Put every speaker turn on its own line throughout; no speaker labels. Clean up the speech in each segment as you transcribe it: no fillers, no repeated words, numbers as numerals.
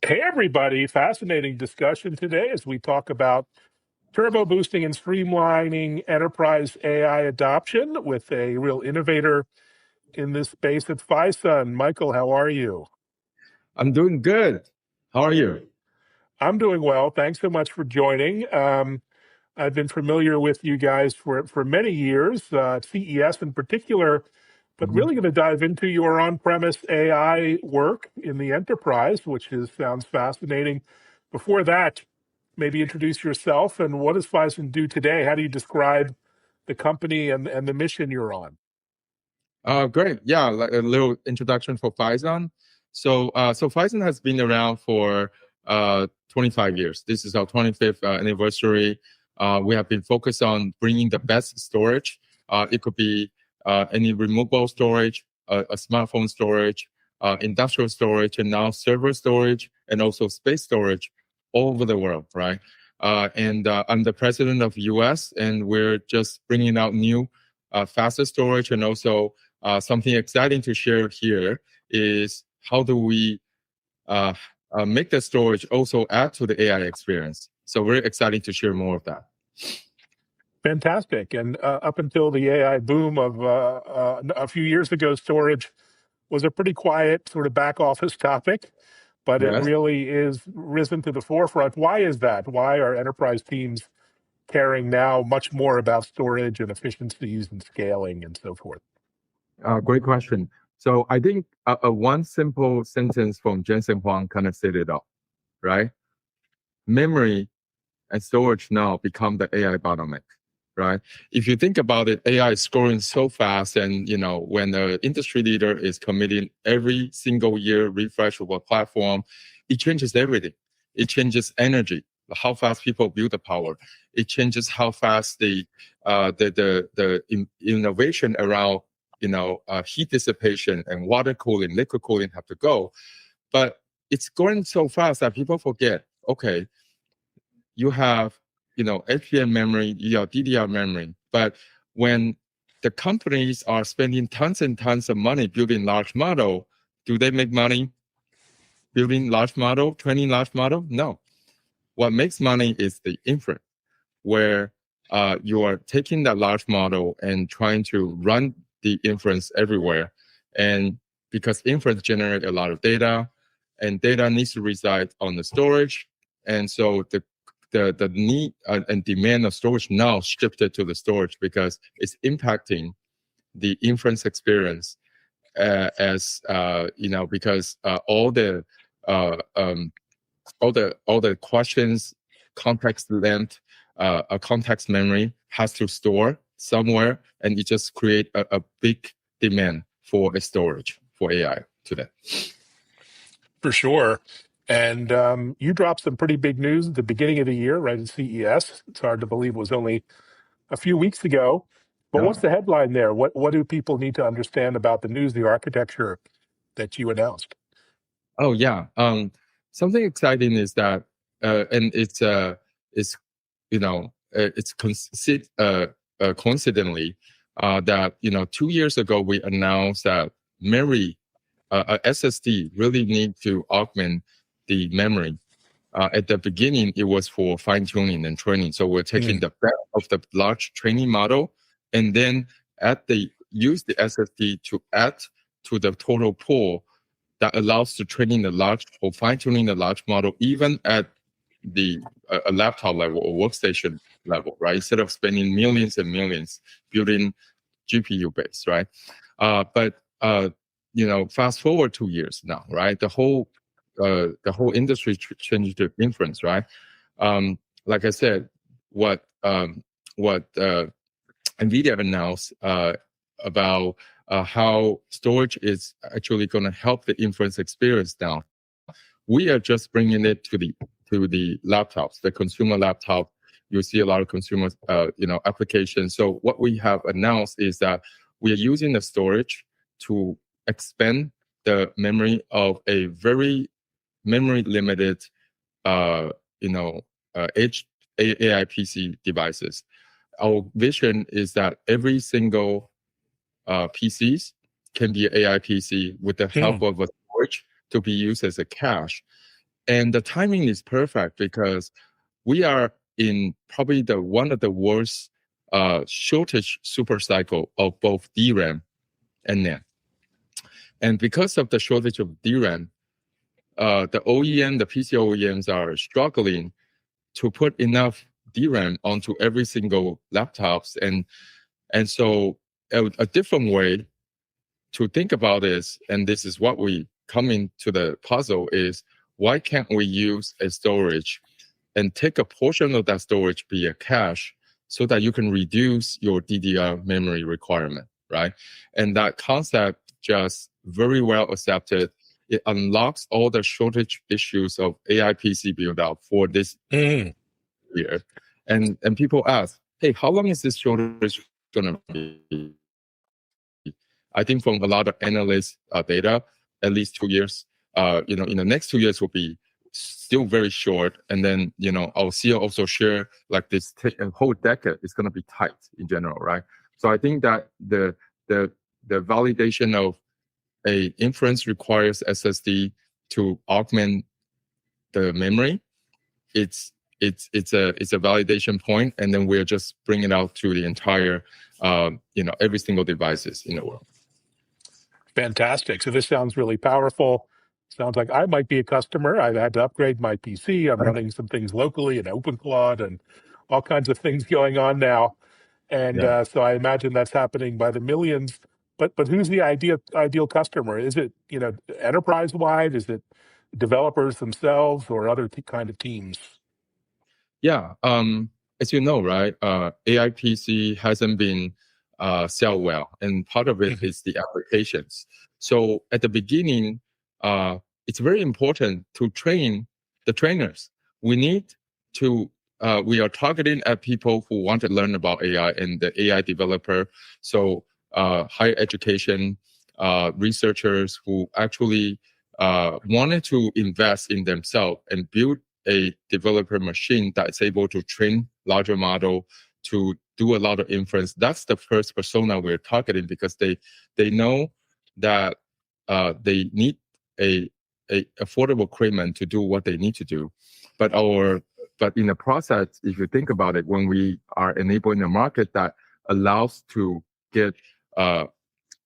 Hey, everybody. Fascinating discussion today as we talk about turbo boosting and streamlining enterprise AI adoption with a real innovator in this space at Phison. Michael, how are you?
I'm doing good. How are you?
I'm doing well. Thanks so much for joining. I've been familiar with you guys for many years, CES in particular, but
Mhm.
really going to dive into your on-premise AI work in the enterprise, sounds fascinating. Before that, maybe introduce yourself and what does Phison do today? How do you describe the company and the mission you're on?
Great. Yeah, like a little introduction for Phison. So Phison has been around for 25 years. This is our 25th anniversary. We have been focused on bringing the best storage. It could be any removable storage, a smartphone storage, industrial storage, and now server storage, and also space storage all over the world, right? And I'm the president of US, and we're just bringing out new, faster storage, and also something exciting to share here is how do we make the storage also add to the AI experience. So very exciting to share more of that.
Fantastic. And up until the AI boom of a few years ago, storage was a pretty quiet sort of back office topic, but it
Yes.
really is risen to the forefront. Why is that? Why are enterprise teams caring now much more about storage and efficiencies and scaling and so forth?
Great question. So I think a one simple sentence from Jensen Huang kind of said it all, right? Memory and storage now become the AI bottleneck, right? If you think about it, AI is growing so fast, and when the industry leader is committing every single year refresh of a platform, it changes everything. It changes energy, how fast people build the power. It changes how fast the innovation around heat dissipation and water cooling, liquid cooling have to go. But it's going so fast that people forget. Okay, you have HBM memory, you have DDR memory, but when the companies are spending tons and tons of money building large model, do they make money building large model, training large model? No. What makes money is the inference, where you are taking that large model and trying to run the inference everywhere. And because inference generates a lot of data, and data needs to reside on the storage, and so the need and demand of storage now shifted to the storage because it's impacting the inference experience because uh, um, all the questions, context length, a context memory has to store somewhere, and it just create a big demand for a storage for AI today.
For sure. And you dropped some pretty big news at the beginning of the year, right at CES. It's hard to believe it was only a few weeks ago. But
Yeah.
what's the headline there? What do people need to understand about the news, the architecture that you announced?
Oh yeah. Something exciting is that, and coincidentally, that 2 years ago we announced that memory, SSD really need to augment the memory. At the beginning, it was for fine tuning and training. So we're taking the best of the large training model, and then use the SSD to add to the total pool that allows to training the large or fine tuning the large model, even at the a laptop level or workstation level, right? Instead of spending millions and millions building GPU base, right? But fast forward 2 years now, right? The whole industry changed to inference, right? Like I said, what NVIDIA announced about how storage is actually going to help the inference experience now. We are just bringing it to the laptops, the consumer laptop. You see a lot of consumer applications. So what we have announced is that we are using the storage to expand the memory of a very memory limited edge AIPC devices. Our vision is that every single PCs can be an AI PC with the help of a storage to be used as a cache. And the timing is perfect because we are in probably one of the worst shortage super cycle of both DRAM and NAND. And because of the shortage of DRAM, the OEM, the PC OEMs are struggling to put enough DRAM onto every single laptops. And so a different way to think about this, and this is what we come into the puzzle, is why can't we use a storage and take a portion of that storage be a cache so that you can reduce your DDR memory requirement, right? And that concept just very well accepted. It unlocks all the shortage issues of AIPC build out for this year. And people ask, hey, how long is this shortage going to be? I think from a lot of analysts' data, at least 2 years. In the next 2 years will be still very short. And then, our CEO also share like this whole decade is going to be tight in general, right? So I think that the validation of a inference requires SSD to augment the memory. It's a validation point, and then we're just bringing it out to the entire, every single devices in the world.
Fantastic. So this sounds really powerful. Sounds like I might be a customer. I've had to upgrade my PC. I'm running some things locally in OpenCloud and all kinds of things going on now. And so I imagine that's happening by the millions. But who's the ideal customer? Is it enterprise wide? Is it developers themselves or other kind of teams?
Yeah. As you know, right, AIPC hasn't been sell well, and part of it is the applications. So at the beginning, it's very important to train the trainers. We are targeting at people who want to learn about AI and the AI developer. So higher education researchers who actually wanted to invest in themselves and build a developer machine that's able to train larger model to do a lot of inference. That's the first persona we're targeting because they know that they need a affordable equipment to do what they need to do. But in the process, if you think about it, when we are enabling a market that allows to get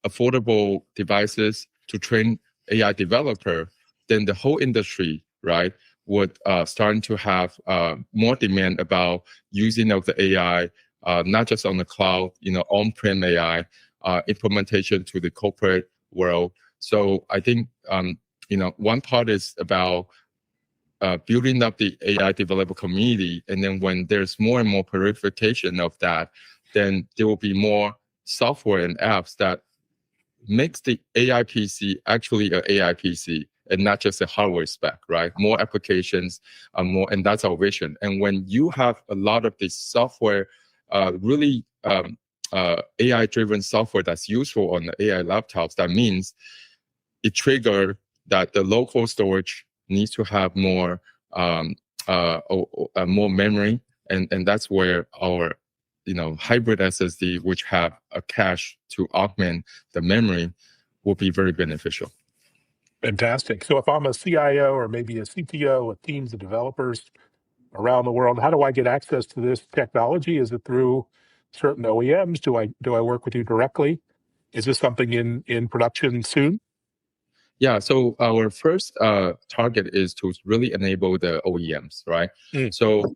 affordable devices to train AI developer, then the whole industry, right, would starting to have more demand about using of the AI, not just on the cloud, on-prem AI implementation to the corporate world. So I think one part is about building up the AI developer community, and then when there's more and more proliferation of that, then there will be more software and apps that makes the AI PC actually an AI PC and not just a hardware spec, right? More applications, and that's our vision. And when you have a lot of this software, really AI-driven software that's useful on the AI laptops, that means it triggers that the local storage needs to have more memory, and that's where our hybrid SSD, which have a cache to augment the memory, will be very beneficial.
Fantastic. So if I'm a CIO or maybe a CTO with teams of developers around the world, how do I get access to this technology? Is it through certain OEMs? Do I work with you directly? Is this something in production soon?
Yeah, so our first target is to really enable the OEMs, right? So,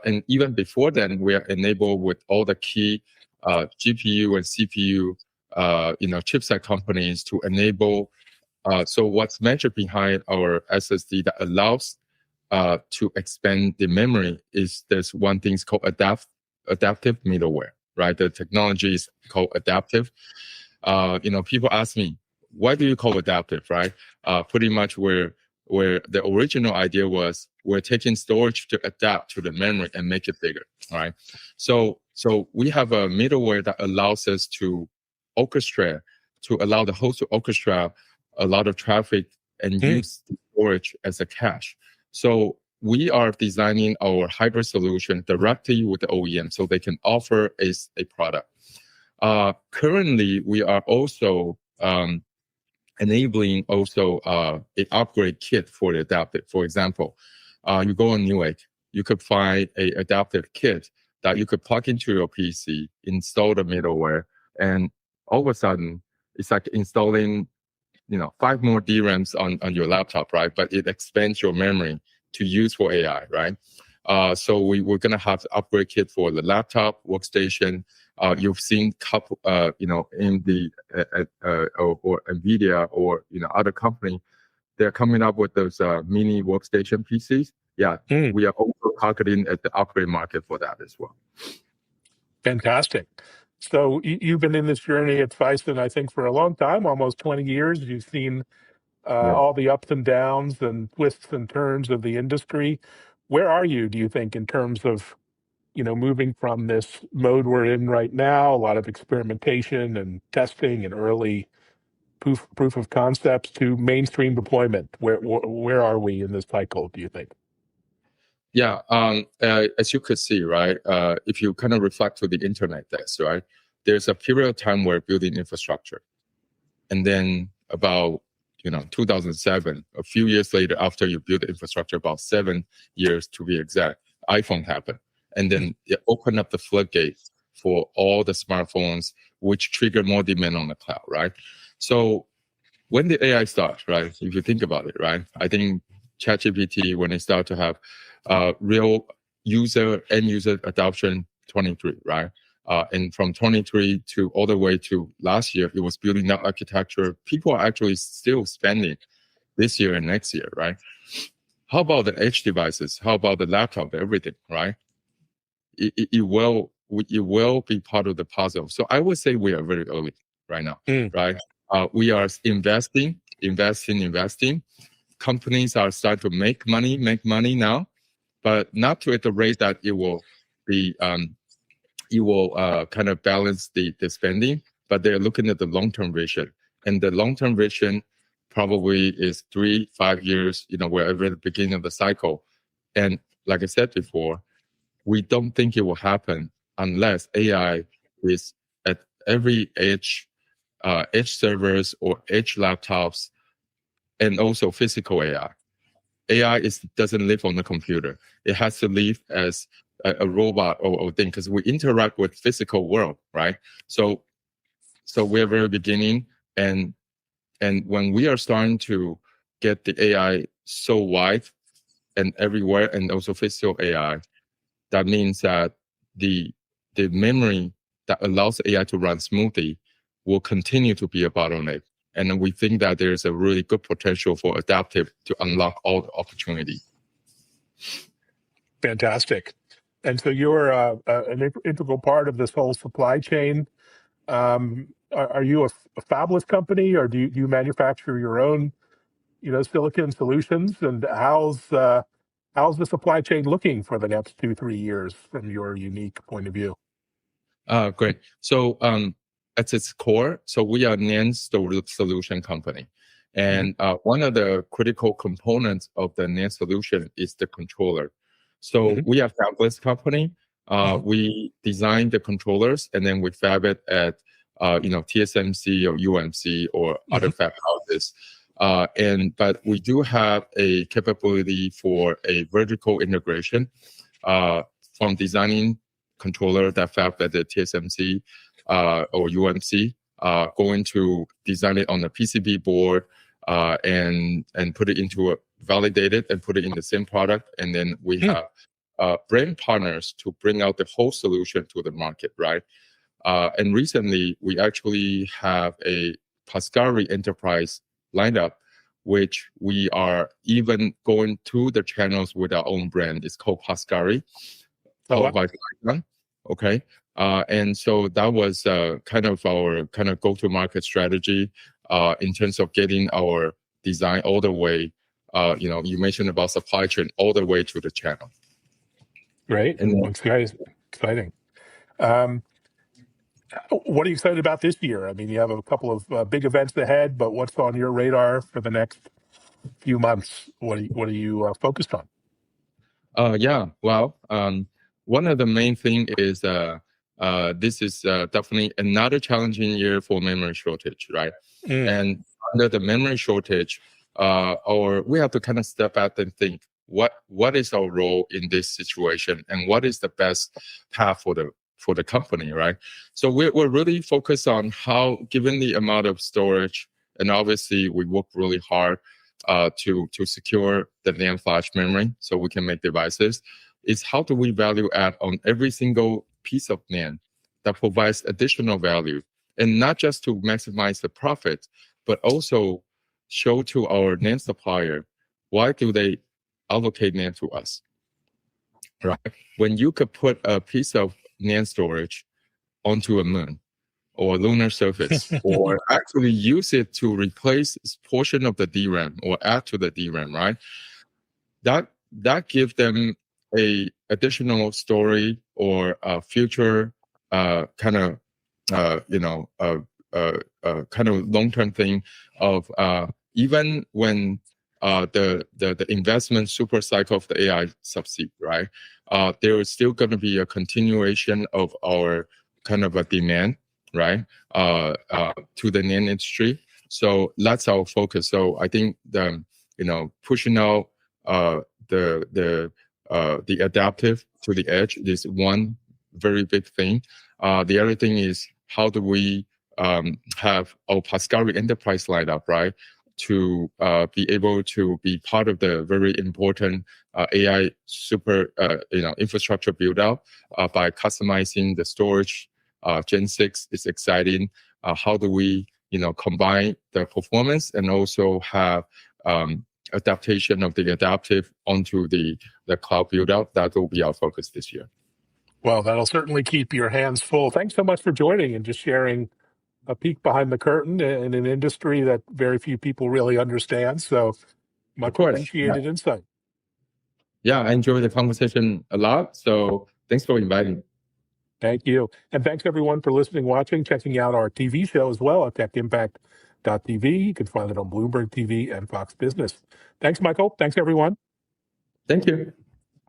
and even before then, we are enabled with all the key GPU and CPU, chipset companies to enable. So what's measured behind our SSD that allows to expand the memory is there's one thing called adaptive middleware, right? The technology is called adaptive. People ask me, why do you call adaptive, right? Pretty much where the original idea was we're taking storage to adapt to the memory and make it bigger, right? So we have a middleware that allows us to orchestrate, to allow the host to orchestrate a lot of traffic and use the storage as a cache. So we are designing our hybrid solution directly with the OEM so they can offer a product. Currently, we are also enabling also an upgrade kit for the adaptive. For example, you go on Newegg, you could find a adaptive kit that you could plug into your PC, install the middleware, and all of a sudden, it's like installing 5 more DRAMs on your laptop, right? But it expands your memory to use for AI, right? So we're gonna have the upgrade kit for the laptop, workstation. You've seen couple, in the or Nvidia or other company, they're coming up with those mini workstation PCs. Yeah, we are also targeting at the upgrade market for that as well.
Fantastic. So you've been in this journey at Phison, I think, for a long time, almost 20 years. You've seen all the ups and downs and twists and turns of the industry. Where are you, do you think, in terms of moving from this mode we're in right now, a lot of experimentation and testing and early proof of concepts, to mainstream deployment? Where are we in this cycle, do you think?
Yeah, as you could see, right, if you kind of reflect to the internet days, right, there's a period of time where building infrastructure. And then about 2007, a few years later, after you build the infrastructure, about 7 years to be exact, iPhone happened. And then it opened up the floodgates for all the smartphones, which triggered more demand on the cloud, right? So when the AI starts, right, if you think about it, right, I think ChatGPT, when it started to have real end user adoption, 23, right? And from 23 to all the way to last year, it was building that architecture. People are actually still spending this year and next year, right? How about the edge devices? How about the laptop, everything, right? It will be part of the puzzle. So I would say we are very early right now, right? We are investing. Companies are starting to make money now, but not to at the rate that it will be. It will kind of balance the spending, but they're looking at the long-term vision, and the long-term vision probably is 3-5 years. We're at the beginning of the cycle, and like I said before, we don't think it will happen unless AI is at every edge servers or edge laptops, and also physical AI. AI doesn't live on the computer. It has to live as a robot or thing, because we interact with physical world, right? So we're very beginning, and when we are starting to get the AI so wide and everywhere, and also physical AI, that means that the memory that allows AI to run smoothly will continue to be a bottleneck. And we think that there's a really good potential for adaptive to unlock all the opportunity.
Fantastic. And so you're an integral part of this whole supply chain. Are you a fabless company, or do you manufacture your own, silicon solutions? And how's the supply chain looking for the next 2-3 years from your unique point of view?
Great. So at its core, so we are a NAND solution company. And one of the critical components of the NAND solution is the controller. So we are a fabless company. We design the controllers, and then we fab it at TSMC or UMC or other fab houses. But we do have a capability for a vertical integration from designing controller that fab at the TSMC or UMC, going to design it on a PCB board and put it into validate it and put it in the same product. And then we have brand partners to bring out the whole solution to the market, right? And recently, we actually have a Pascari enterprise lineup, which we are even going to the channels with our own brand. It's called Pascari. Okay. And so that was kind of our go-to-market strategy in terms of getting our design all the way. You mentioned about supply chain all the way to the channel.
Great. And exciting. What are you excited about this year? I mean, you have a couple of big events ahead, but what's on your radar for the next few months? What are you focused on?
Well, one of the main thing is this is definitely another challenging year for memory shortage, right? And under the memory shortage, or we have to kind of step back and think what is our role in this situation and what is the best path for the company, right? So we're really focused on how, given the amount of storage, and obviously we work really hard to secure the NAND flash memory so we can make devices, is how do we value add on every single piece of NAND that provides additional value, and not just to maximize the profit, but also show to our NAND supplier, why do they allocate NAND to us, right? When you could put a piece of NAND storage onto a moon or lunar surface, or actually use it to replace a portion of the DRAM or add to the DRAM, right? That gives them a additional story or a future kind of kind of long-term thing of even when the investment super cycle of the AI subside, right? There is still going to be a continuation of our kind of a demand, right? To the NAND industry. So that's our focus. So I think pushing out the adaptive to the edge is one very big thing. The other thing is, how do we have our Pascal enterprise lineup, right? To be able to be part of the very important AI super infrastructure build out by customizing the storage. Gen 6 is exciting. How do we combine the performance and also have adaptation of the adaptive onto the cloud build out? That will be our focus this year.
Well, that'll certainly keep your hands full. Thanks so much for joining and just sharing a peek behind the curtain in an industry that very few people really understand. So much appreciated insight.
Yeah, I enjoyed the conversation a lot. So thanks for inviting me.
Thank you. And thanks everyone for listening, watching, checking out our TV show as well at techimpact.tv. You can find it on Bloomberg TV and Fox Business. Thanks, Michael. Thanks, everyone.
Thank you.